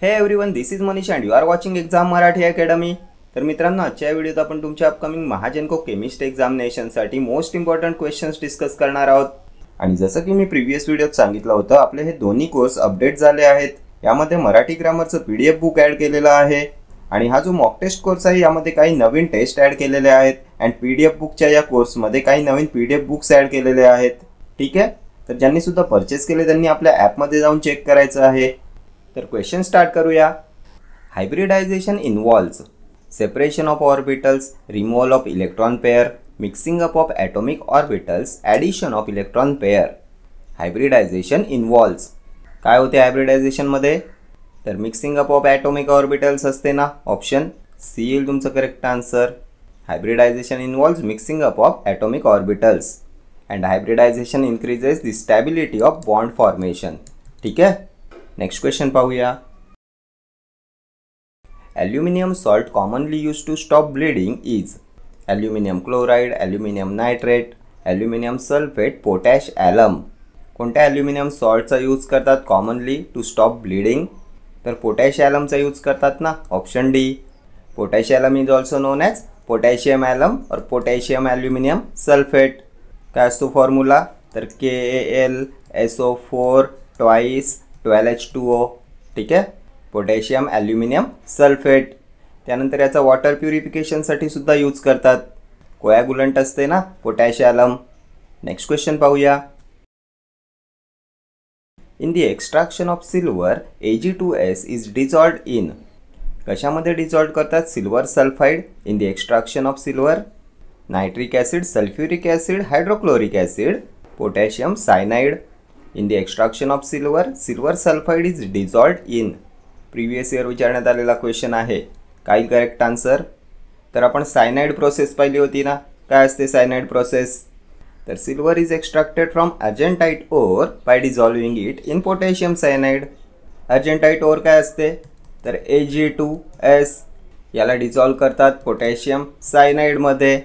हे everyone, this is Manish and you are watching exam Marathi academy. तर मित्रांनो, आजच्या व्हिडिओत आपण तुमच्या अपकमिंग महाजनको केमिस्ट एक्झामिनेशनसाठी मोस्ट इम्पॉर्टंट क्वेश्चन्स डिस्कस करणार आहोत। आणि जसं की मी प्रीवियस व्हिडिओत सांगितलं होतं, आपले हे दोन्ही कोर्स अपडेट झाले आहेत। यामध्ये मराठी ग्रामरचं PDF बुक ॲड केलेलं आहे आणि हा जो मॉक टेस्ट कोर्स आहे यामध्ये काही नवीन टेस्ट ॲड केलेले आहेत अँड PDF बुकच्या या कोर्समध्ये काही नवीन PDF बुक्स ॲड केलेले आहेत। ठीक आहे, तर ज्यांनी सुद्धा परचेस केले त्यांनी आपल्या ॲपमध्ये जाऊन चेक करायचं आहे। तर क्वेश्चन स्टार्ट करूया। Hybridisation involves separation of orbitals, removal of electron pair, mixing up of atomic orbitals, addition of electron pair. Hybridisation involves काय होते हायब्रिडायझेशनमध्ये? तर mixing up of atomic orbitals असते ना, ऑप्शन सी येईल तुमचं correct answer. Hybridisation involves mixing up of atomic orbitals and hybridisation increases the stability of bond formation. ठीक आहे, next question पाहूया। Aluminium salt commonly used to stop bleeding is aluminum chloride, aluminum nitrate, aluminum sulfate, potash alum। कोणत्या aluminium सॉल्टचा use करतात commonly to stop bleeding? तर potash ॲलमचा use करतात ना, option D. Potash ॲलम is also known as potassium ॲलम और potassium aluminium sulphate. काय असतो formula? तर KAlSO4 twice 12H2O। ठीक आहे, पोटॅशियम ॲल्युमिनियम सल्फेट। त्यानंतर याचा वॉटर प्युरिफिकेशनसाठी सुद्धा यूज करतात, कोॲग्युलंट असते ना पोटॅश ॲलम। नेक्स्ट क्वेश्चन पाहूया। In the extraction of silver Ag2S is dissolved in, कशामध्ये डिझॉल्व्ड करतात silver sulphide? In the extraction of silver nitric acid, sulphuric acid, hydrochloric acid, potassium cyanide. In the extraction of silver silver sulphide is dissolved in. Previous year विचारण्यात आलेला question आहे, काय correct answer? तर आपण cyanide process पाहिली होती ना, काय असते सायनाइड प्रोसेस? तर silver is extracted from argentite ore by dissolving it in potassium cyanide. Argentite ore काय असते? तर Ag2S, याला डिझॉल्व करतात पोटॅशियम सायनाइडमध्ये।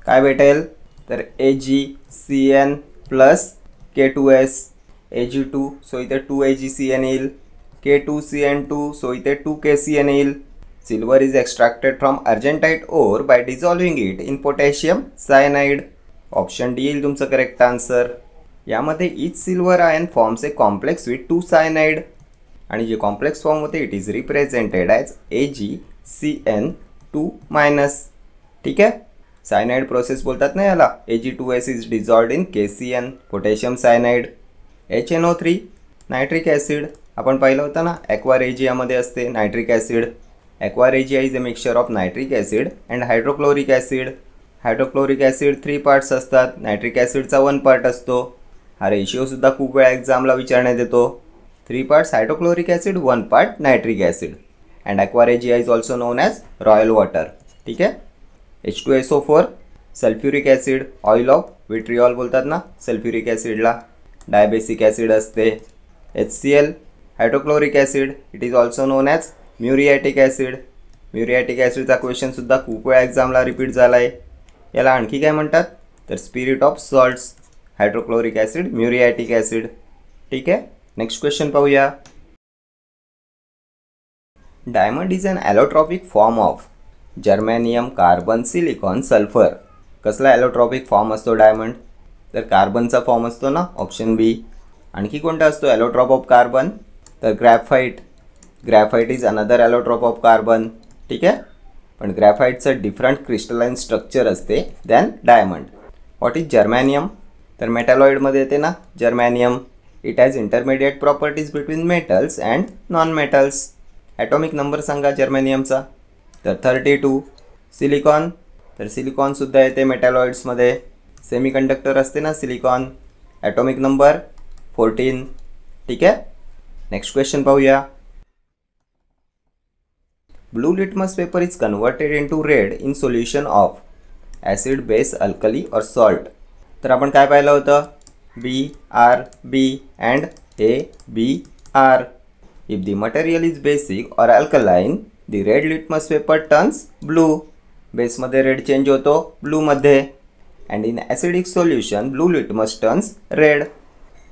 काय भेटेल? तर AgCN plus K2S, Ag2 so इथे 2AgCN येईल, K2CN2 सो इथे 2KCN येईल। Silver is extracted from argentite ore by dissolving it in potassium cyanide, option D येईल तुमचं करेक्ट आन्सर। यामध्ये each silver ion forms a complex with 2 cyanide आणि जे complex form होते it is represented as AgCN2-। ठीक आहे, cyanide process बोलतात ना याला। Ag2S is dissolved in KCN potassium cyanide. HNO3 nitric acid आपण पाहिलं होतं ना, ॲक्वारेजियामध्ये असते nitric acid. Aqua regia is a mixture of nitric acid and hydrochloric acid. Hydrochloric acid 3 parts असतात, नायट्रिक ॲसिडचा 1 पार्ट असतो। हा रेशिओसुद्धा खूप वेळा एक्झामला विचारण्यात येतो। 3 parts hydrochloric acid, 1 part nitric acid and aqua regia is also known as royal water. ठीक आहे, H2SO4 sulphuric acid, oil of vitriol बोलतात ना सल्फ्युरिक ॲसिडला। डायबेसिक ॲसिड असते। HCl hydrochloric acid, it is also known as muriatic acid. म्युरियाटिक ॲसिडचा क्वेश्चनसुद्धा खूप वेळा एक्झामला रिपीट झाला आहे। याला आणखी काय म्हणतात? तर spirit of salts, hydrochloric acid, muriatic acid. ठीक आहे, नेक्स्ट क्वेश्चन पाहूया। Diamond is an allotropic form of germanium, carbon, silicon, sulphur. कसला ॲलोट्रॉपिक फॉर्म असतो डायमंड? तर कार्बनचा फॉर्म असतो ना, ऑप्शन बी। आणखी कोणता असतो ॲलोट्रॉप ऑफ कार्बन? तर graphite. Graphite is another allotrope of carbon. ठीक आहे, पण ग्रॅफाइटचं डिफरंट क्रिस्टलाइन स्ट्रक्चर असते than diamond. What is germanium? तर मेटॅलॉइडमध्ये येते ना germanium. It has intermediate properties between metals and non metals. Atomic number सांगा जर्मॅनियमचा? तर 32। सिलिकॉन? तर सिलिकॉनसुद्धा येते मेटॅलॉइड्समध्ये, सेमीकंडक्टर असते ना सिलिकॉन। Atomic number 14। ठीक आहे, नेक्स्ट क्वेश्चन पाहूया। Blue litmus paper is converted into red in solution of acid, base, alkali or salt. तर आपण काय पाहिलं होतं? BRB and ABR। If the material is basic or alkaline the red litmus paper turns blue. बेसमध्ये red change होतो ब्लूमध्ये and in acidic solution blue litmus turns red.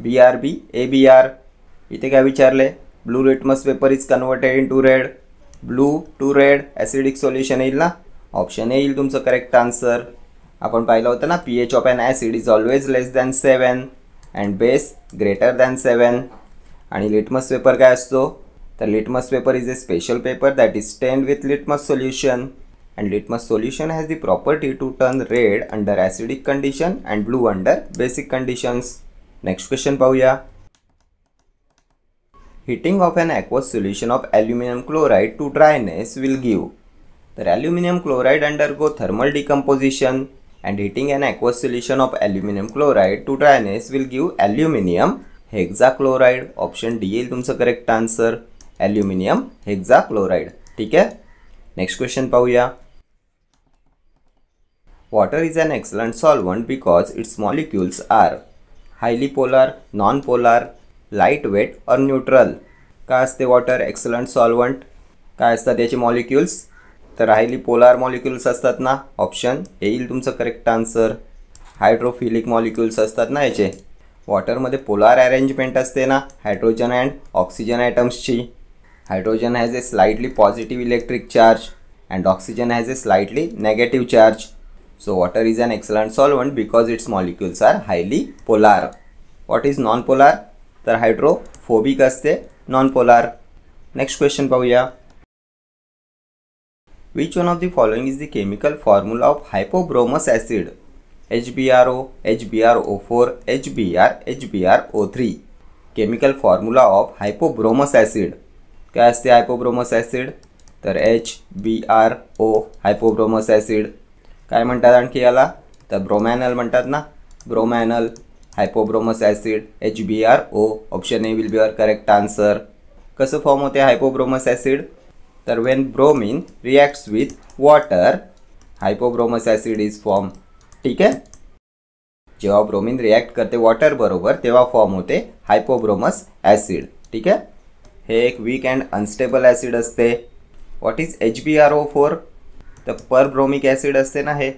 BRB ABR। इथे काय विचारले? Blue litmus paper is converted into red. Blue to red acidic solution येईल ना. Option A येईल तुमचं करेक्ट आन्सर. आपण पाहिलं होतं ना pH of an acid is always less than 7 and base greater than 7. आणि लिटमस पेपर काय असतो, तर litmus paper is a special paper that is stained with litmus solution and litmus solution has the property to turn red under acidic condition and blue under basic conditions. Next question पाहूया. Heating of an aqueous solution of aluminum chloride to dryness will give. तर aluminum chloride undergo thermal decomposition and heating an aqueous solution of aluminum chloride to dryness will give aluminum hexachloride. Option D येईल तुमचं correct answer. aluminum hexachloride. ठीक आहे. Next question पाहूया. Water is an excellent solvent because its molecules are highly polar, non-polar, lightweight or neutral. काय असते water excellent solvent? काय असतात त्याचे मॉलिक्युल्स? तर हायली पोलार मॉलिक्युल्स असतात ना. ऑप्शन ए येईल तुमचं करेक्ट आन्सर. हायड्रोफिलिक मॉलिक्युल्स असतात ना याचे. वॉटरमध्ये पोलार अरेंजमेंट असते ना हायड्रोजन अँड ऑक्सिजन ॲटम्सची. Hydrogen has a slightly positive electric charge and oxygen has a slightly negative charge. So water is an excellent solvent because its molecules are highly polar. What is non-polar? तर hydrophobic असते non-polar. Next question पाहूया. Which one of the following is the chemical formula of hypobromous acid? HBRO, HBRO4, HBr, HBrO3. Chemical formula of hypobromous acid. काय असते hypobromous acid? तर HBrO hypobromous acid. काय म्हणतात आणखी याला? तर ब्रोमॅनल म्हणतात ना. ब्रोमॅनल hypobromous acid HBrO. Option A will be your correct answer. कसं फॉर्म होते हायपोब्रोमस ॲसिड? तर when bromine reacts with water hypobromous acid is form. ठीक आहे. जेव्हा ब्रोमीन रिॲक्ट करते वॉटर बरोबर तेव्हा फॉर्म होते हायपोब्रोमस ॲसिड. ठीक आहे. हे एक वीक अँड अनस्टेबल ॲसिड असते. What is HBrO4? तर परब्रोमिक ॲसिड असते ना. हे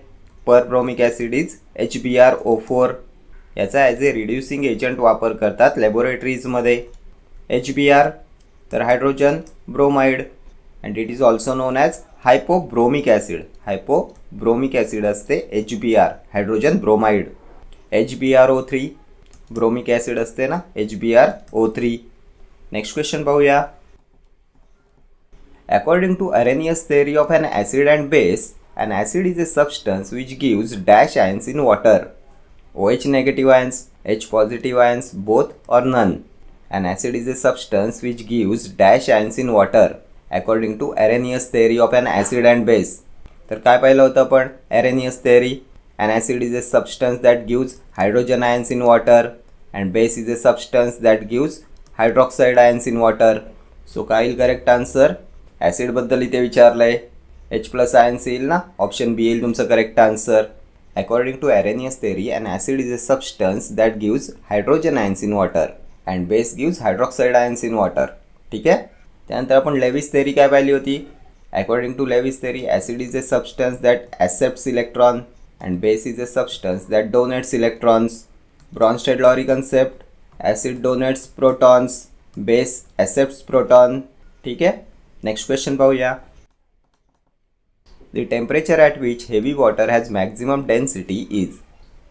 परब्रोमिक ॲसिड इज HBrO4. याचा ॲज ए रिड्युसिंग एजंट वापर करतात लॅबोरेटरीजमध्ये. HBr तर hydrogen bromide and it is also known as hypobromic acid. Hypobromic acid असते HBr hydrogen bromide. HBrO3 bromic acid असते ना HBrO3. नेक्स्ट क्वेश्चन पाहूया. According to Arrhenius theory of an acid and base, an acid is a substance which gives dash ions in water. OH negative ions, H positive ions, both or none. An acid is a substance which gives dash ions in water. According to Arrhenius theory of an acid and base. तर काय पाहिलं होतं आपण? Arrhenius theory. An acid is a substance that gives hydrogen ions in water and base is a substance that gives hydroxide ions in water. So काय येईल correct answer? ॲसिडबद्दल इथे विचारलं आहे. H+ आयन्स येईल ना. ऑप्शन बी येईल तुमचं correct answer. According to Arrhenius theory an acid is a substance that gives hydrogen ions in water and base gives hydroxide ions in water. ठीक आहे. त्यानंतर आपण लेविस थेरी काय पाहिली होती? According to Lewis theory acid is a substance that accepts electron and base is a substance that donates electrons. Bronsted Lowry concept. Acid donates protons, base accepts proton. ठीक आहे. Next question पाहूया. The temperature at which heavy water has maximum density is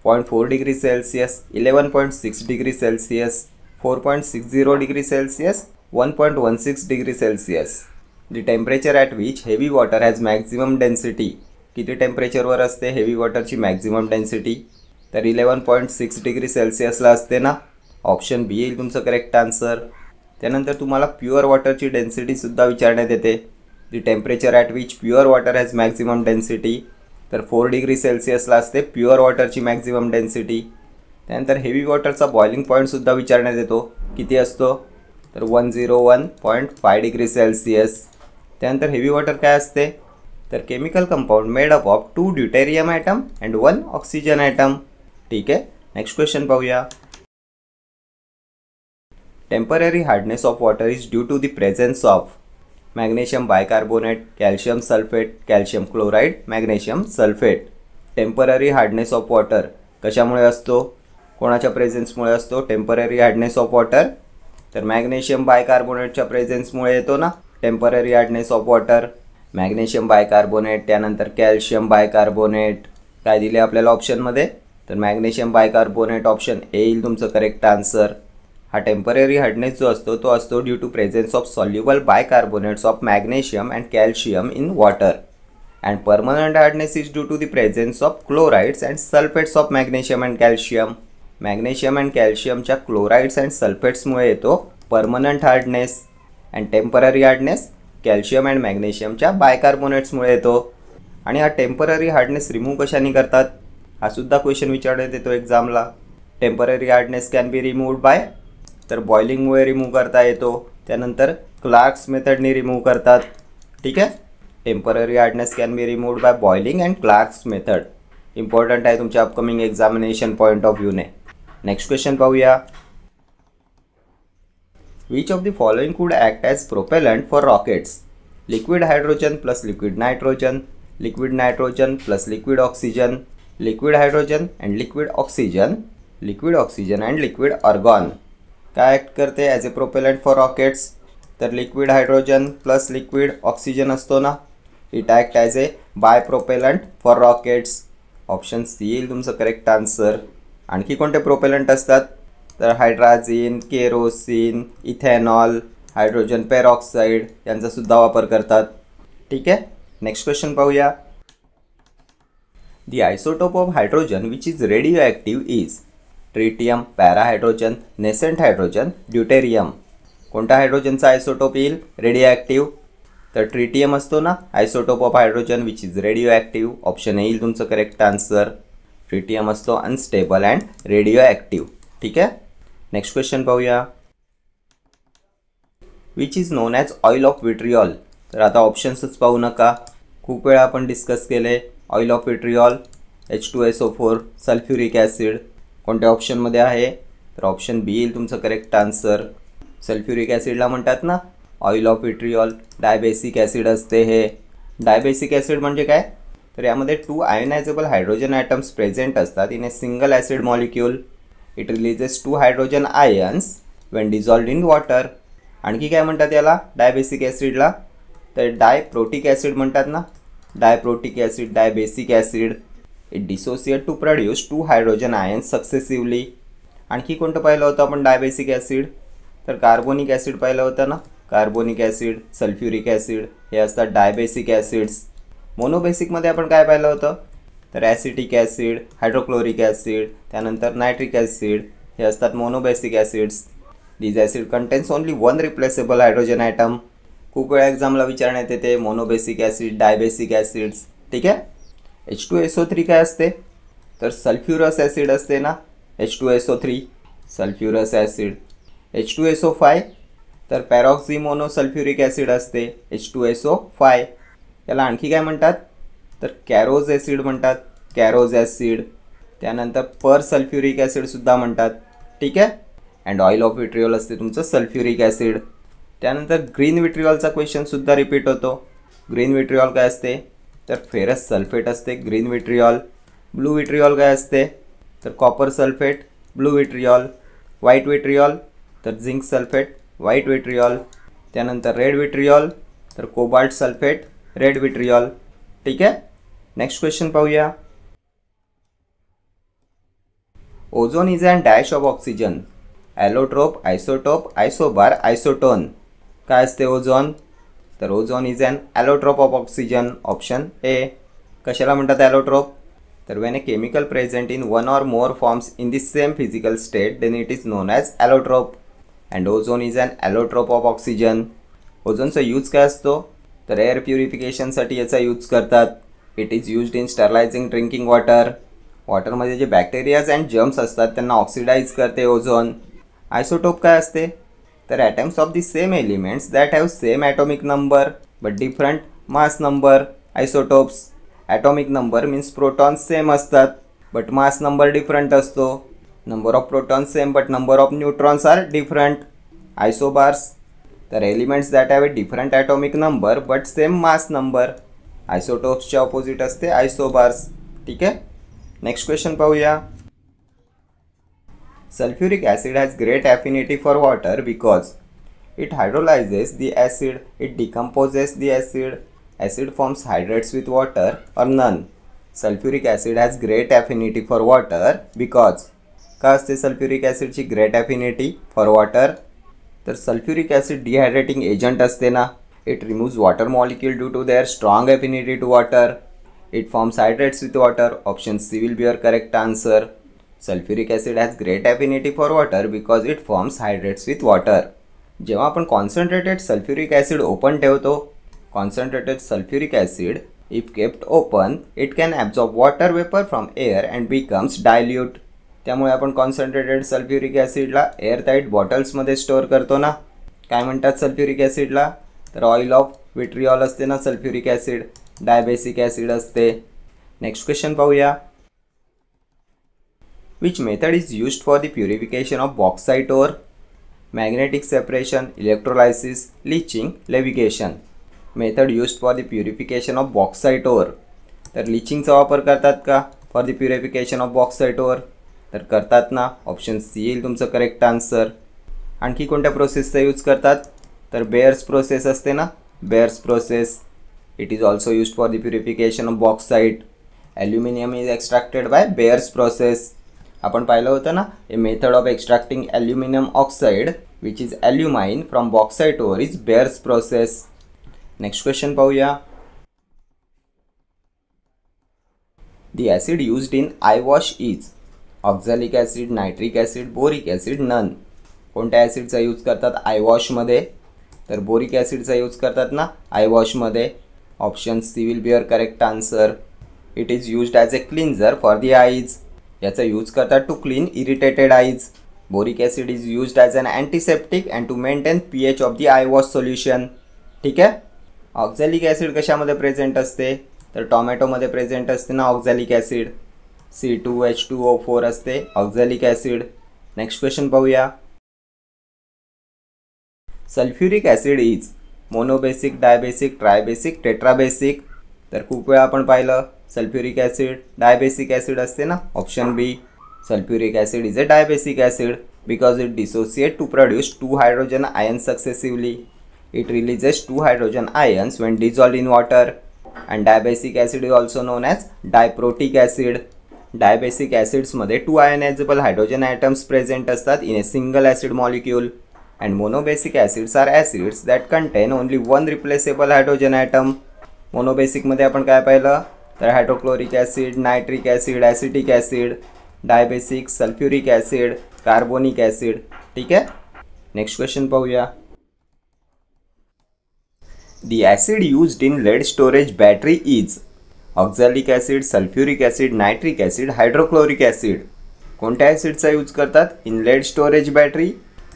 0.4 degree Celsius, 11.6 degree Celsius, 4.60 degree Celsius, 1.16 degree Celsius. The temperature at which heavy water has maximum density. किती टेम्परेचरवर असते heavy वॉटरची maximum density? तर 11.6 degree सेल्सिअसला असते ना. Option B येईल तुमचं correct answer. त्यानंतर तुम्हाला प्युअर वॉटरची डेन्सिटीसुद्धा विचारण्यात येते. The temperature at which pure water has maximum density. तर 4 डिग्री सेल्सिअसला असते प्युअर वॉटरची मॅक्झिमम डेन्सिटी. त्यानंतर हेवी वॉटरचा बॉइलिंग पॉईंटसुद्धा विचारण्यात येतो. किती असतो? तर 101.5 डिग्री सेल्सिअस. त्यानंतर हेवी वॉटर काय असते? तर chemical compound made up of 2 deuterium atom and 1 oxygen atom. ठीक आहे. नेक्स्ट क्वेश्चन पाहूया. Temporary hardness of water is due to the presence of magnesium bicarbonate, calcium sulphate, calcium chloride, magnesium sulphate. Temporary hardness of water कशामुळे असतो? कोणाच्या प्रेझेन्समुळे असतो temporary hardness of water? तर magnesium बायकार्बोनेटच्या प्रेझेन्समुळे येतो ना temporary hardness of water. Magnesium bicarbonate, त्यानंतर calcium bicarbonate. काय दिले आपल्याला ऑप्शनमध्ये? तर मॅग्नेशियम बायकार्बोनेट ऑप्शन ए येईल तुमचं करेक्ट आन्सर. हा टेम्पररी हार्डनेस जो असतो तो असतो due to presence of soluble bicarbonates of magnesium and calcium in water. And permanent hardness is due to the presence of chlorides and sulphates of magnesium and calcium. Magnesium and कॅल्शियमच्या chlorides and सल्फेट्समुळे येतो permanent hardness. And temporary hardness calcium and मॅग्नेशियमच्या बायकार्बोनेट्समुळे येतो. आणि हा temporary hardness remove कशाने करतात? हा सुद्धा क्वेश्चन विचारण्यात येतो एक्झामला. Temporary hardness can be removed by, तर बॉइलिंगमुळे रिमूव्ह करता येतो. त्यानंतर क्लार्क्स मेथडनी रिमूव्ह करतात. ठीक आहे. Temporary hardness can be removed by boiling and Clark's method. Important आहे तुमच्या अपकमिंग एक्झामिनेशन पॉईंट ऑफ व्ह्यूने. नेक्स्ट क्वेश्चन पाहूया. Which of the following could act as propellant for rockets? Liquid hydrogen plus liquid nitrogen, liquid nitrogen plus liquid oxygen, liquid hydrogen and liquid oxygen, liquid oxygen and liquid argon. काय act करते as a propellant for rockets? तर liquid hydrogen plus liquid oxygen असतो ना, it act as a by propellant for rockets. Option C येईल तुमचं correct answer. आणखी कोणते propellant असतात? तर hydrazine, kerosene, ethanol, hydrogen peroxide यांचासुद्धा वापर करतात. ठीक आहे. नेक्स्ट क्वेश्चन पाहूया. The isotope of hydrogen which is radioactive is tritium, parahydrogen, nascent hydrogen, deuterium. कोणत्या हायड्रोजनचा आयसोटोप येईल रेडिओ ॲक्टिव्ह? तर ट्रिटियम असतो ना isotope of hydrogen which is radioactive. Option येईल तुमचं करेक्ट आन्सर. ट्रिटियम असतो अनस्टेबल अँड रेडिओ ॲक्टिव्ह. ठीक आहे. नेक्स्ट क्वेश्चन पाहूया. Which is known as oil of vitriol. तर आता ऑप्शन्सच पाहू नका, खूप वेळा आपण डिस्कस केले. Oil of vitriol H2SO4, sulphuric acid. कोणत्या ऑप्शनमध्ये आहे? तर ऑप्शन बी येईल तुमचं करेक्ट आन्सर. सल्फ्युरिक ॲसिडला म्हणतात ना oil of vitriol. Dibasic acid असते हे. डायबेसिक ॲसिड म्हणजे काय? तर यामध्ये 2 आयोनायझेबल हायड्रोजन ॲटम्स प्रेझेंट असतात in a single acid molecule. It releases 2 hydrogen ions when dissolved in water. आणखी काय म्हणतात याला डायबेसिक ॲसिडला? तर डायप्रोटिक ॲसिड म्हणतात ना. Diprotic acid, dibasic acid. It dissociate to produce 2 hydrogen ions successively. आणखी कोणतं पाहिलं होतं आपण डायबेसिक ॲसिड? तर कार्बोनिक ॲसिड पाहिलं होतं ना. कार्बोनिक ॲसिड, सल्फ्युरिक ॲसिड हे असतात डायबेसिक ॲसिड्स. मोनोबेसिकमध्ये आपण काय पाहिलं होतं? तर ॲसिटिक ॲसिड, हायड्रोक्लोरिक ॲसिड, त्यानंतर नायट्रिक ॲसिड हे असतात monobasic acids. These acid contains only 1 replaceable hydrogen atom. खूप वेळा एक्झामला विचारण्यात येते मोनोबेसिक ॲसिड, डायबेसिक ॲसिड्स. ठीक आहे. H2SO3 काय असते? तर सल्फ्युरस ॲसिड असते ना H2SO3, सल्फ्युरस ॲसिड. H2SO5 तर पॅरॉक्झिमोनो सल्फ्युरिक ॲसिड असते H2SO5. याला आणखी काय म्हणतात? तर कॅरोज ॲसिड म्हणतात, कॅरोज ॲसिड. त्यानंतर पर सल्फ्युरिक ॲसिडसुद्धा म्हणतात. ठीक आहे. अँड ऑइल ऑफ विट्रियॉल असते तुमचं सल्फ्युरिक ॲसिड. त्यानंतर ग्रीन विट्रियॉलचा क्वेश्चनसुद्धा रिपीट होतो. ग्रीन विट्रियॉल काय असते? तर फेरस सल्फेट असते ग्रीन विट्रियॉल. ब्लू विट्रियॉल काय असते? तर कॉपर सल्फेट, ब्लू विट्रियॉल. व्हाईट विट्रियॉल तर झिंक सल्फेट, व्हाईट विट्रियॉल. त्यानंतर रेड विट्रियॉल तर कोबाल्ट सल्फेट, रेड विट्रियॉल. ठीक आहे. नेक्स्ट क्वेश्चन पाहूया. Ozone is and dash of oxygen. Allotrope, isotope, isobar, isotone. काय असते ओझोन? तर ozone is and allotrope of oxygen. Option A. कशाला म्हणतात ॲलोट्रोप? तर when a chemical present in 1 or more forms in the same physical state then it is known as allotrope. And ozone is and allotrope of oxygen. ओझोनचा use काय असतो? तर air प्युरिफिकेशनसाठी याचा use करतात. It is used in sterilising drinking water. वॉटरमध्ये जे bacterias and germs असतात त्यांना ऑक्सिडाईज करते ओझोन. आयसोटोप काय असते? तर atoms of the same elements that have same atomic number but different mass number. Isotopes. Atomic number means protons same असतात but mass number different असतो. Number of protons same but number of neutrons are different. Isobars तर elements that have a different atomic number but same mass number. आयसोटोप्सच्या opposite असते isobars. ठीक आहे. Next question पाहूया. Sulfuric acid has great affinity for water because it hydrolyzes the acid, it decomposes the acid, acid forms hydrates with water or none. Sulfuric acid has great affinity for water because का असते sulphuric ॲसिडची great affinity for water? तर sulphuric acid dehydrating agent असते ना. It removes water molecule due to their strong affinity to water. It forms hydrates with water. Option C will be your correct answer. Sulphuric acid has great affinity for water because it forms hydrates with water. जेव्हा आपण concentrated sulphuric acid open ठेवतो, concentrated sulphuric acid if kept open it can absorb water vapour from air and becomes dilute. त्यामुळे आपण concentrated sulphuric ॲसिडला airtight बॉटल्समध्ये store करतो ना. काय म्हणतात sulphuric ॲसिडला? तर ऑइल ऑफ विट्रिऑल असते ना सल्फ्युरिक ॲसिड, डायबेसिक ॲसिड असते. नेक्स्ट क्वेश्चन पाहूया. Which method is used for the purification of bauxite ore? Magnetic separation, electrolysis, leaching, levigation. Method used for the purification of bauxite ore. तर लिचिंगचा वापर करतात का for the purification of bauxite ore? तर करतात ना. Option C येईल तुमचं करेक्ट आन्सर. आणखी कोणत्या प्रोसेसचा यूज करतात? तर बेअर्स प्रोसेस असते ना, Bayer's process. It is also used for the purification of bauxite. Aluminium is extracted by Bayer's process. आपण पाहिलं होतं ना, a method of extracting aluminium oxide which is alumina from bauxite ore is Bayer's process. Next question पाहूया. The acid used in eye wash is oxalic acid, nitric acid, boric acid, none. कोणत्या ॲसिडचा use करतात I वॉशमध्ये? तर boric ॲसिडचा use करतात ना eye वॉशमध्ये. Option C will be your correct answer. It is used as a cleanser for the eyes. याचा use करतात to clean irritated eyes. Boric acid is used as an antiseptic and to maintain pH of the eye wash solution. ठीक आहे. Oxalic acid कशामध्ये present असते? तर टॉमॅटोमध्ये present असते ना oxalic acid. C2H2O4 असते ऑक्झॅलिक ॲसिड. नेक्स्ट क्वेश्चन पाहूया. Sulphuric acid is monobasic, dibasic, tribasic, tetrabasic. तर खूप वेळा आपण पाहिलं सल्फ्युरिक ॲसिड डायबेसिक ॲसिड असते ना. Option B. Sulphuric acid is a dibasic acid because it dissociate to produce 2 hydrogen ions successively. It releases 2 hydrogen ions when dissolved in water. And diabasic acid is also known as diprotic acid. Diabasic acids मध्ये 2 ionizable hydrogen atoms present असतात in a single acid molecule. And monobasic acids are acids that contain only one replaceable hydrogen atom. Monobasic मध्ये आपण काय पाहिलं? तर hydrochloric acid, nitric acid, acetic acid. Dibasic sulphuric acid, carbonic acid. ठीक आहे. Next question पाहूया. The acid used in lead storage battery is oxalic acid, sulphuric acid, nitric acid, hydrochloric acid. कोणत्या ॲसिडचा यूज करतात इन लेड स्टोरेज बॅटरी?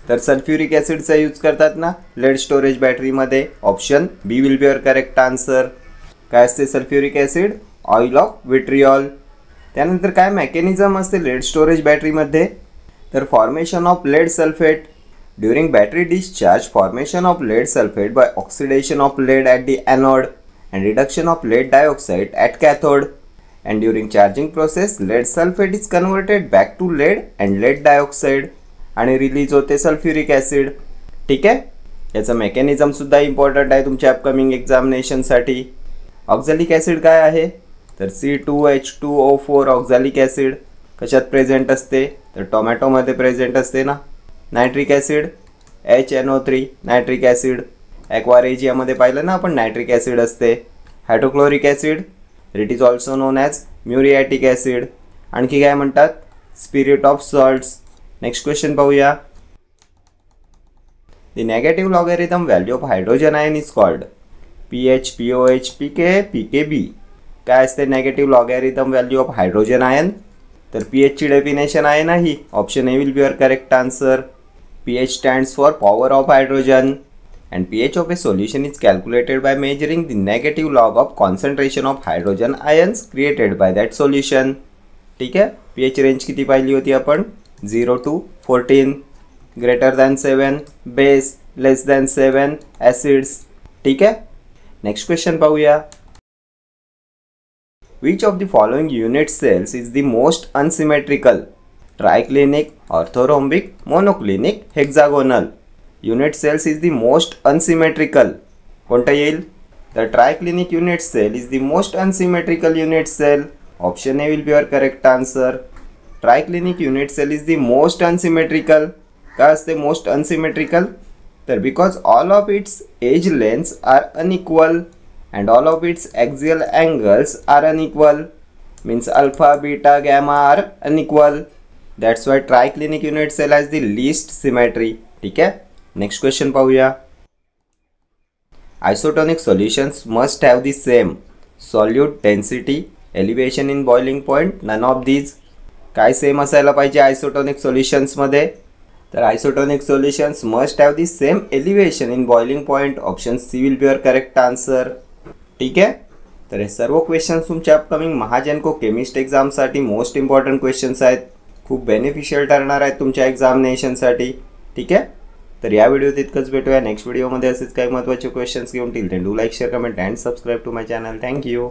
तर sulphuric ॲसिडचा use करतात ना लेड स्टोरेज बॅटरीमध्ये. Option B will be your correct answer. काय असते sulphuric acid? Oil of vitriol. त्यानंतर काय मेकॅनिझम असते लेड स्टोरेज बॅटरीमध्ये? तर formation of lead sulphate. During battery discharge, formation of lead sulfate by oxidation of lead at the anode and reduction of lead dioxide at cathode. And during charging process, lead sulfate is converted back to lead and lead dioxide आणि release होते sulphuric acid. ठीक आहे. याचं मेकॅनिझमसुद्धा important आहे तुमच्या upcoming एक्झामिनेशनसाठी. Oxalic acid काय आहे? तर C2H2O4 ऑक्झॅलिक ॲसिड कशात प्रेझेंट असते? तर टोमॅटोमध्ये प्रेझेंट असते ना. Nitric acid HNO3 nitric acid. ॲक्वारेजियामध्ये पाहिलं ना आपण नायट्रिक ॲसिड असते. Hydrochloric acid it is also known as muriatic acid. आणखी काय म्हणतात? Spirit of salts. Next question पाहूया. The negative logarithm value of hydrogen ion is called PH, POH, PK, PKB. काय असते negative logarithm value of hydrogen ion? तर pH ची definition आहे ना ही. Option A will be your correct answer. pH stands for power of hydrogen and pH of a solution is calculated by measuring the negative log of concentration of hydrogen ions created by that solution. ठीक आहे. pH range किती पाहिली होती आपण? 0 to 14. Greater than 7 base, less than 7 acids. ठीक आहे. Next question पाहूया. Which of the following unit cells is the most unsymmetrical? Triclinic, orthorhombic, monoclinic, hexagonal. Unit cells is the most unsymmetrical. कोणतं येईल? The triclinic unit cell is the most unsymmetrical unit cell. Option A will be your correct answer. Triclinic unit cell is the most unsymmetrical. का असते most unsymmetrical? तर because all of its edge lengths are unequal and all of its axial angles are unequal, means alpha, beta, gamma are unequal. That's why triclinic unit cell has the least symmetry. ठीक है, next question पाहूया. Isotonic solutions must have the same solute density, elevation in boiling point, none of these. काय same असायला पाहिजे isotonic solutions मध्ये? तर isotonic solutions must have the same elevation in boiling point. Option C will be your correct answer. ठीक आहे, तर हे सर्व क्वेश्चन्स तुमच्या अपकमिंग महाजनको केमिस्ट एक्झामसाठी मोस्ट इम्पॉर्टंट क्वेश्चन्स आहेत. खूप बेनिफिशियल ठरणार आहेत तुमच्या एक्झामिनेशनसाठी. ठीक आहे, तर या व्हिडिओत इतकंच. भेटूया नेक्स्ट व्हिडिओमध्ये असेच काही महत्त्वाचे क्वेश्चन्स घेऊन. Till then do like, share, comment and subscribe to my channel. Thank you.